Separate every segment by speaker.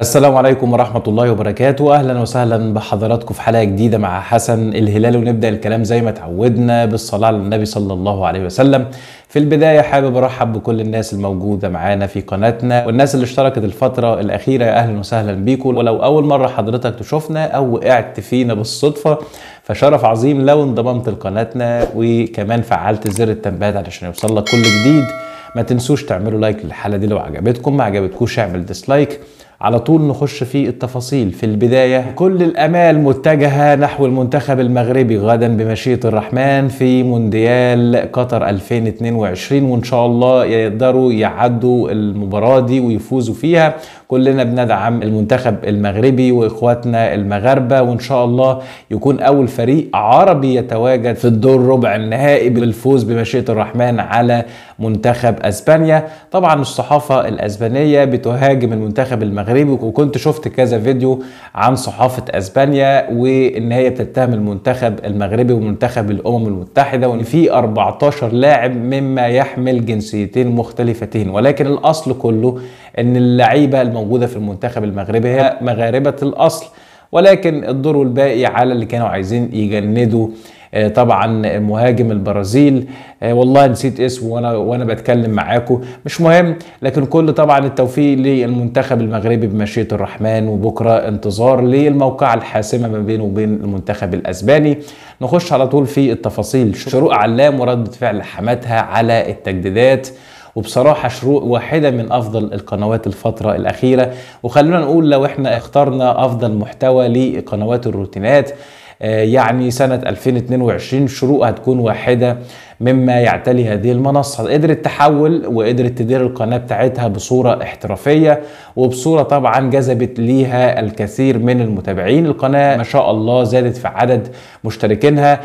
Speaker 1: السلام عليكم ورحمة الله وبركاته. أهلا وسهلا بحضراتكم في حلقة جديدة مع حسن الهلال، ونبدأ الكلام زي ما تعودنا بالصلاة على النبي صلى الله عليه وسلم. في البداية حابب أرحب بكل الناس الموجودة معانا في قناتنا والناس اللي اشتركت الفترة الأخيرة، أهلا وسهلا بيكم. ولو أول مرة حضرتك تشوفنا أو وقعت فينا بالصدفة فشرف عظيم لو انضممت لقناتنا وكمان فعلت زر التنبيهات علشان يوصل لك كل جديد. ما تنسوش تعملوا لايك للحلقة دي لو عجبتكم، ما عجبتكوش اعمل ديسلايك. على طول نخش في التفاصيل. في البداية كل الأمال متجهة نحو المنتخب المغربي غدا بمشيئة الرحمن في مونديال قطر 2022، وإن شاء الله يقدروا يعدوا المباراة دي ويفوزوا فيها. كلنا بندعم المنتخب المغربي وإخواتنا المغاربة، وإن شاء الله يكون أول فريق عربي يتواجد في الدور ربع النهائي بالفوز بمشيئة الرحمن على منتخب أسبانيا. طبعا الصحافة الأسبانية بتهاجم المنتخب المغربي، وكنت شفت كذا فيديو عن صحافة أسبانيا وإن هي بتتهم المنتخب المغربي ومنتخب الأمم المتحدة وإن في 14 لاعب مما يحمل جنسيتين مختلفتين، ولكن الأصل كله إن اللعيبة الموجودة في المنتخب المغربي هي مغاربة الأصل، ولكن الدور الباقي على اللي كانوا عايزين يجندوا طبعا مهاجم البرازيل. والله نسيت اسمه وانا بتكلم معاكم، مش مهم. لكن كل طبعا التوفيق للمنتخب المغربي بمشيئة الرحمن، وبكره انتظار للموقعة الحاسمة ما بينه وبين المنتخب الاسباني. نخش على طول في التفاصيل. شروق علام وردة فعل حماتها على التجديدات، وبصراحة شروق واحدة من أفضل القنوات الفترة الأخيرة. وخلونا نقول لو احنا اخترنا أفضل محتوى لقنوات الروتينات يعني سنة 2022 شروق هتكون واحدة مما يعتلي هذه المنصة. قدرت تحول وقدرت تدير القناة بتاعتها بصورة احترافية وبصورة طبعا جذبت ليها الكثير من المتابعين. القناة ما شاء الله زادت في عدد مشتركينها،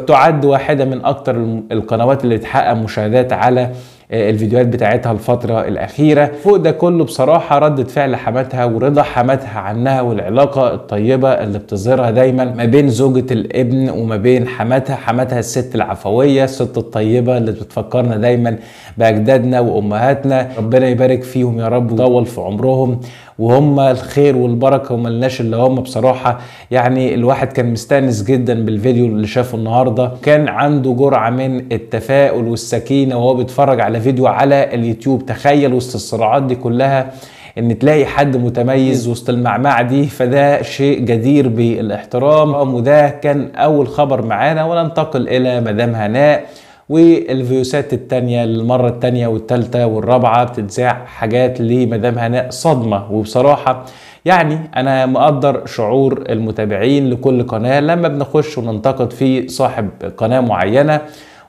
Speaker 1: تعد واحدة من أكتر القنوات اللي بتحقق مشاهدات على الفيديوهات بتاعتها الفترة الأخيرة. فوق ده كله بصراحة ردة فعل حماتها ورضا حماتها عنها والعلاقة الطيبة اللي بتظهرها دايما ما بين زوجة الابن وما بين حماتها الست العفوية، الست الطيبة اللي بتفكرنا دايما بأجدادنا وأمهاتنا. ربنا يبارك فيهم يا رب ويطول في عمرهم، وهم الخير والبركة وملناش الا هم. بصراحة يعني الواحد كان مستانس جدا بالفيديو اللي شافه النهاردة، كان عنده جرعة من التفاؤل والسكينة وهو بيتفرج على فيديو على اليوتيوب. تخيل وسط الصراعات دي كلها ان تلاقي حد متميز وسط المعمعة دي، فده شيء جدير بالاحترام. وده كان اول خبر معانا، وننتقل الى مدام هناء والفيوسات التانية للمرة التانية والتالتة والرابعة بتتذاع حاجات لمدام هناء صدمة. وبصراحة يعني أنا مقدر شعور المتابعين لكل قناة لما بنخش وننتقد في صاحب قناة معينة،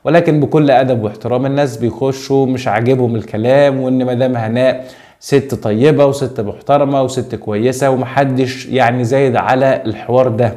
Speaker 1: ولكن بكل أدب واحترام. الناس بيخشوا مش عاجبهم الكلام، وإن مدام هناء ست طيبة وست محترمة وست كويسة ومحدش يعني زايد على الحوار ده.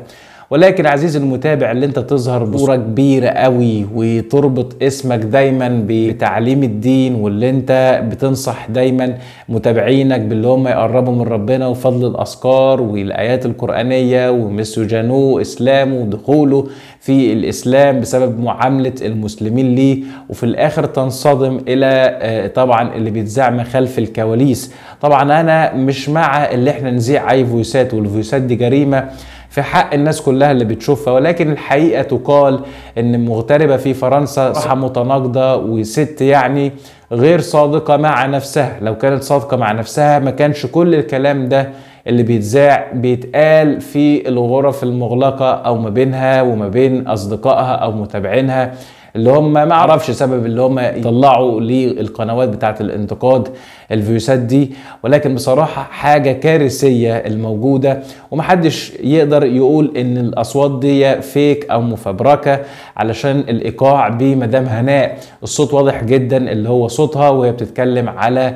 Speaker 1: ولكن عزيزي المتابع، اللي انت تظهر بصورة كبيرة قوي وتربط اسمك دايما بتعليم الدين، واللي انت بتنصح دايما متابعينك باللي هم يقربوا من ربنا وفضل الأذكار والآيات القرآنية ومسيو جانو إسلامه ودخوله في الإسلام بسبب معاملة المسلمين ليه، وفي الآخر تنصدم إلى طبعا اللي بيتذاع من خلف الكواليس. طبعا أنا مش مع اللي احنا نذيع أي فويسات، والفويسات دي جريمة في حق الناس كلها اللي بتشوفها، ولكن الحقيقة تقال ان مغتربة في فرنسا صحة متناقضة وست يعني غير صادقة مع نفسها. لو كانت صادقة مع نفسها ما كانش كل الكلام ده اللي بيتذاع بيتقال في الغرف المغلقة او ما بينها وما بين اصدقائها او متابعينها اللي هم ما اعرفش سبب اللي هم يطلعوا للقنوات بتاعت الانتقاد الفيوسات دي. ولكن بصراحة حاجة كارثية الموجودة، ومحدش يقدر يقول ان الاصوات دي فيك او مفبركة علشان الايقاع بمدام هناء. الصوت واضح جدا اللي هو صوتها وهي بتتكلم على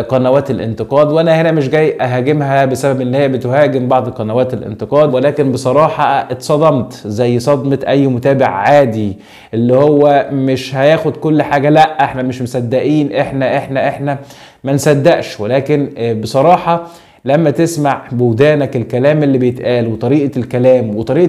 Speaker 1: قنوات الانتقاد، وانا هنا مش جاي اهاجمها بسبب ان هي بتهاجم بعض قنوات الانتقاد، ولكن بصراحة اتصدمت زي صدمة اي متابع عادي اللي هو مش هياخد كل حاجة. لا احنا مش مصدقين، احنا ما نصدقش. ولكن بصراحة لما تسمع بودانك الكلام اللي بيتقال وطريقة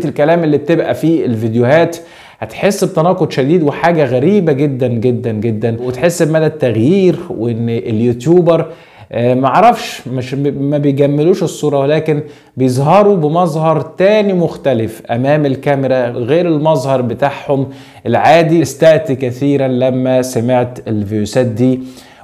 Speaker 1: الكلام اللي بتبقى فيه الفيديوهات، هتحس بتناقض شديد وحاجة غريبة جدا جدا جدا، وتحس بمدى التغيير، وان اليوتيوبر معرفش، مش ما بيجملوش الصورة، ولكن بيظهروا بمظهر تاني مختلف امام الكاميرا غير المظهر بتاعهم العادي. استأت كثيرا لما سمعت الفيوسات دي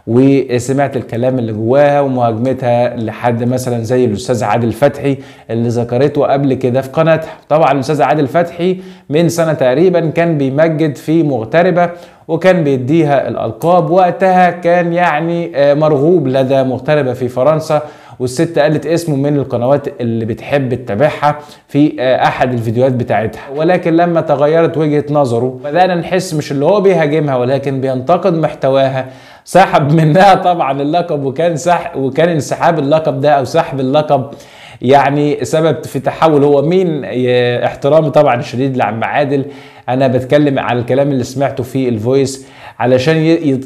Speaker 1: وسمعت الكلام اللي جواها ومهاجمتها لحد مثلا زي الاستاذ عادل فتحي اللي ذكرته قبل كده في قناتها. طبعا الاستاذ عادل فتحي من سنة تقريبا كان بيمجد في مغتربة وكان بيديها الألقاب، وقتها كان يعني مرغوب لدى مغتربة في فرنسا، والست قالت اسمه من القنوات اللي بتحب تتابعها في احد الفيديوهات بتاعتها. ولكن لما تغيرت وجهة نظره بدأنا نحس مش اللي هو بيهاجمها ولكن بينتقد محتواها، سحب منها طبعا اللقب، وكان انسحاب اللقب ده او سحب اللقب يعني سبب في تحول. هو مين؟ احترامي طبعا الشديد لعم عادل، انا بتكلم على الكلام اللي سمعته في الفويس، علشان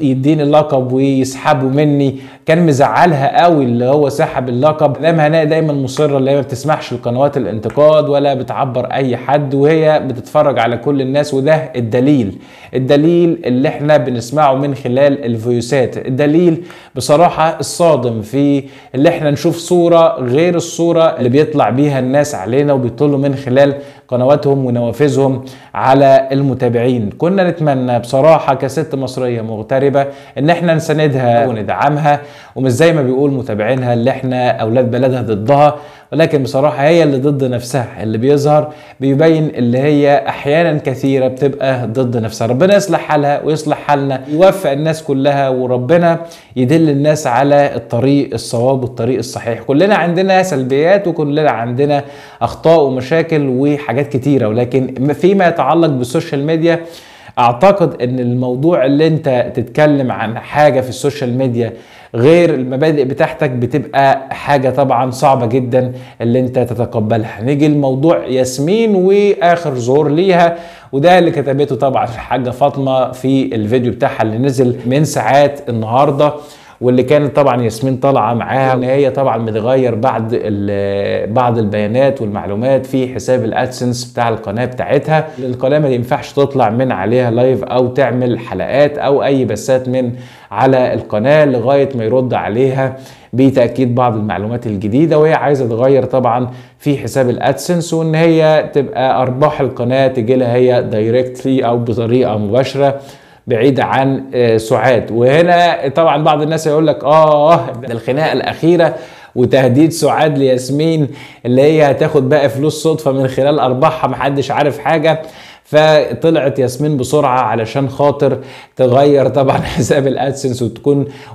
Speaker 1: يديني اللقب ويسحبوا مني. كان مزعلها قوي اللي هو سحب اللقب. لما هناء دايما مصره اللي هي ما بتسمحش لقنوات الانتقاد ولا بتعبر اي حد، وهي بتتفرج على كل الناس، وده الدليل اللي احنا بنسمعه من خلال الفيوسات. الدليل بصراحة الصادم في اللي احنا نشوف صورة غير الصورة اللي بيطلع بيها الناس علينا وبيطلوا من خلال قنواتهم ونوافذهم على المتابعين. كنا نتمنى بصراحة كست مصرية مغتربة ان احنا نساندها وندعمها، ومش زي ما بيقول متابعينها اللي احنا اولاد بلدها ضدها، ولكن بصراحة هي اللي ضد نفسها. اللي بيظهر بيبين اللي هي احيانا كثيرة بتبقى ضد نفسها. ربنا يصلح حالها ويصلح حالنا، يوفق الناس كلها، وربنا يدل الناس على الطريق الصواب والطريق الصحيح. كلنا عندنا سلبيات وكلنا عندنا اخطاء ومشاكل وحاجات كتيرة، ولكن فيما يتعلق بالسوشيال ميديا اعتقد ان الموضوع اللي انت تتكلم عن حاجة في السوشيال ميديا غير المبادئ بتاعتك بتبقى حاجة طبعا صعبة جدا اللي انت تتقبلها. نيجي لموضوع ياسمين واخر ظهور ليها، وده اللي كتبته طبعا الحاجة فاطمة في الفيديو بتاعها اللي نزل من ساعات النهاردة، واللي كانت طبعا ياسمين طالعه معاها ان هي طبعا متغير بعض البيانات والمعلومات في حساب الادسنس بتاع القناه بتاعتها. القناه ما ينفعش تطلع من عليها لايف او تعمل حلقات او اي بثات من على القناه لغايه ما يرد عليها بتاكيد بعض المعلومات الجديده، وهي عايزه تغير طبعا في حساب الادسنس، وان هي تبقى ارباح القناه تجي لها هي دايركتلي او بطريقه مباشره بعيدة عن سعاد. وهنا طبعا بعض الناس يقول لك ده الخناقة الأخيرة وتهديد سعاد لياسمين اللي هي هتاخد بقى فلوس صدفة من خلال أرباحها محدش عارف حاجة. فطلعت ياسمين بسرعة علشان خاطر تغير طبعا حساب الادسنس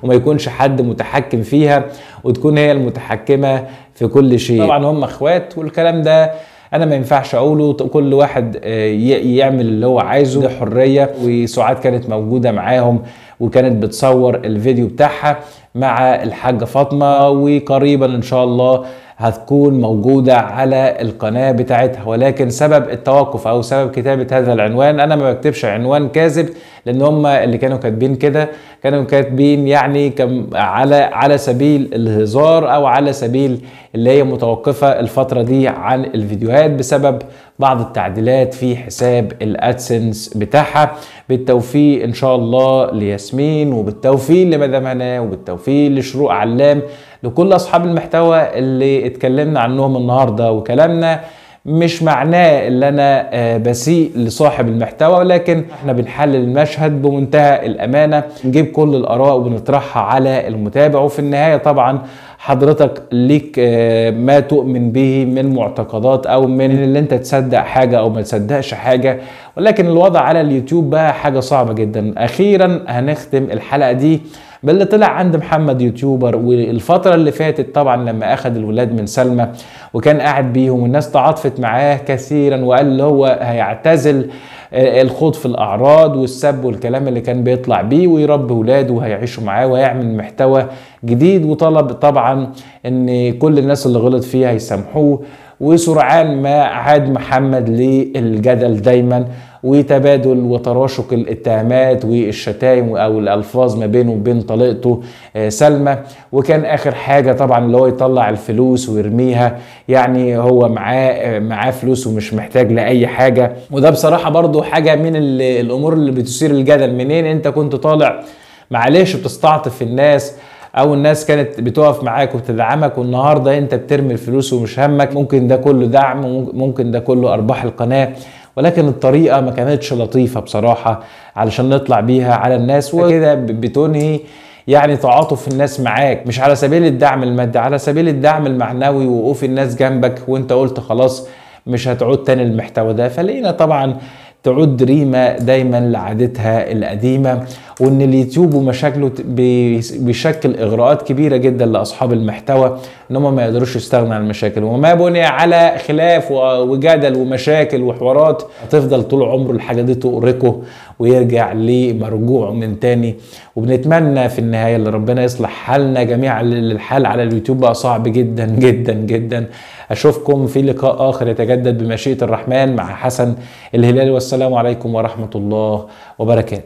Speaker 1: وما يكونش حد متحكم فيها، وتكون هي المتحكمة في كل شيء. طبعا هم اخوات والكلام ده انا ما ينفعش اقوله، كل واحد يعمل اللي هو عايزه، دي حريه. وسعاد كانت موجوده معاهم وكانت بتصور الفيديو بتاعها مع الحاجه فاطمه، وقريبا ان شاء الله هتكون موجودة على القناة بتاعتها. ولكن سبب التوقف او سبب كتابة هذا العنوان، انا ما بكتبش عنوان كاذب، لان هم اللي كانوا كاتبين كده كانوا كاتبين يعني على سبيل الهزار او على سبيل اللي هي متوقفة الفترة دي عن الفيديوهات بسبب بعض التعديلات في حساب الادسنس بتاعها. بالتوفيق ان شاء الله لياسمين، وبالتوفيق لمدام هناء، وبالتوفيق لشروق علام، لكل اصحاب المحتوى اللي اتكلمنا عنهم النهارده. وكلامنا مش معناه ان انا بسيء لصاحب المحتوى، ولكن احنا بنحلل المشهد بمنتهى الامانه، نجيب كل الاراء ونطرحها على المتابع. وفي النهايه طبعا حضرتك ليك ما تؤمن به من معتقدات او من اللي انت تصدق حاجه او ما تصدقش حاجه، ولكن الوضع على اليوتيوب بقى حاجه صعبه جدا. اخيرا هنختم الحلقه دي باللي طلع عند محمد يوتيوبر. والفترة اللي فاتت طبعا لما اخد الولاد من سلمى وكان قاعد بيهم، والناس تعاطفت معاه كثيرا، وقال اللي هو هيعتزل الخوض في الاعراض والسب والكلام اللي كان بيطلع بيه، ويربي ولاده وهيعيشوا معاه ويعمل محتوى جديد. وطلب طبعا ان كل الناس اللي غلط فيها يسامحوه. وسرعان ما عاد محمد للجدل دايما وتبادل وتراشق الاتهامات والشتايم او الالفاظ ما بينه وبين طليقته سلمى. وكان اخر حاجه طبعا اللي هو يطلع الفلوس ويرميها، يعني هو معاه فلوس ومش محتاج لاي حاجه. وده بصراحه برضو حاجه من الامور اللي بتثير الجدل. منين انت كنت طالع معلش بتستعطف الناس او الناس كانت بتقف معاك وبتدعمك، والنهارده انت بترمي الفلوس ومش همك. ممكن ده كله دعم وممكن ده كله ارباح القناه، ولكن الطريقه ما كانتش لطيفه بصراحه علشان نطلع بيها على الناس، وكده بتنهي يعني تعاطف الناس معاك، مش على سبيل الدعم المادي، على سبيل الدعم المعنوي ووقوف الناس جنبك، وانت قلت خلاص مش هتعود تاني المحتوى ده. فلقينا طبعا تعود ريما دايما لعادتها القديمة، وان اليوتيوب ومشاكله بيشكل اغراءات كبيرة جدا لاصحاب المحتوى ان هم ما يقدروش يستغنوا عن المشاكل، وما بني على خلاف وجدل ومشاكل وحوارات هتفضل طول عمره الحاجة دي تؤرقه ويرجع لمرجوع من تاني. وبنتمنى في النهاية اللي ربنا يصلح حالنا جميعا، الحال على اليوتيوب بقى صعب جدا جدا جدا. اشوفكم في لقاء اخر يتجدد بمشيئة الرحمن مع حسن الهلالي، والسلام عليكم ورحمة الله وبركاته.